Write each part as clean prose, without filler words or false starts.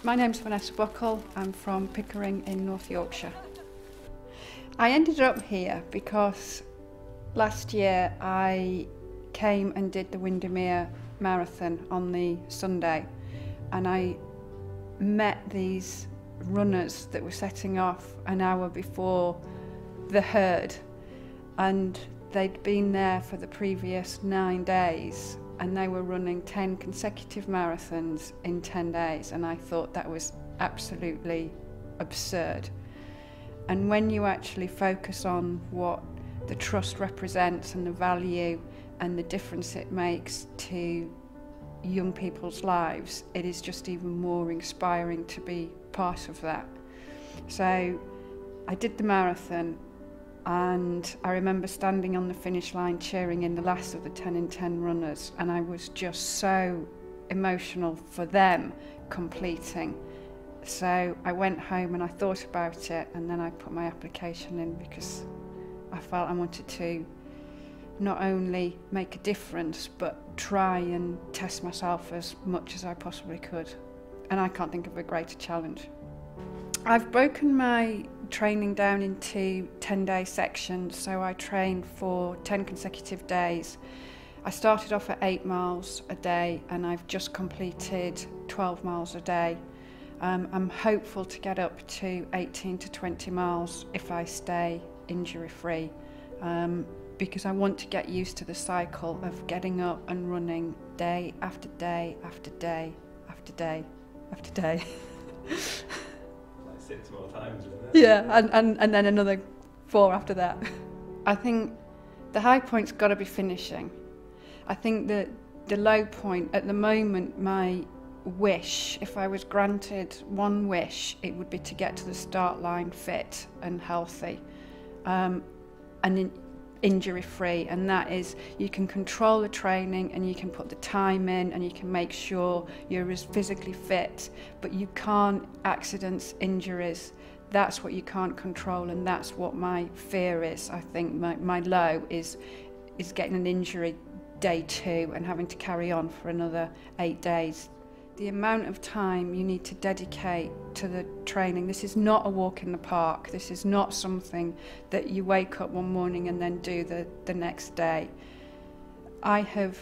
My name's Vanessa Buckle. I'm from Pickering in North Yorkshire. I ended up here because last year I came and did the Windermere Marathon on the Sunday, and I met these runners that were setting off an hour before the herd, and they'd been there for the previous 9 days, and they were running 10 consecutive marathons in 10 days, and I thought that was absolutely absurd. And when you actually focus on what the trust represents and the value and the difference it makes to young people's lives, it is just even more inspiring to be part of that. So I did the marathon, and I remember standing on the finish line cheering in the last of the 10 in 10 runners, and I was just so emotional for them completing. So I went home and I thought about it, and then I put my application in because I felt I wanted to not only make a difference but try and test myself as much as I possibly could. And I can't think of a greater challenge. I've broken my training down into 10-day sections, so I train for 10 consecutive days. I started off at 8 miles a day and I've just completed 12 miles a day. I'm hopeful to get up to 18 to 20 miles if I stay injury-free, because I want to get used to the cycle of getting up and running day after day after day after day after day. 6 more times, isn't it? Yeah, and then another 4 after that. I think the high point's got to be finishing. I think that the low point at the moment, my wish, if I was granted one wish, it would be to get to the start line fit and healthy, and injury-free, and that is, you can control the training and you can put the time in and you can make sure you're as physically fit, but you can't accidents, injuries. That's what you can't control, and that's what my fear is. I think my low is getting an injury day 2 and having to carry on for another 8 days. The amount of time you need to dedicate to the training, this is not a walk in the park. This is not something that you wake up one morning and then do the next day. I have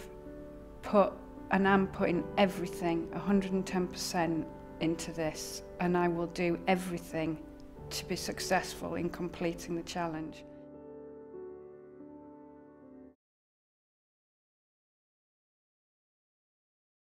put and am putting everything, 110% into this, and I will do everything to be successful in completing the challenge.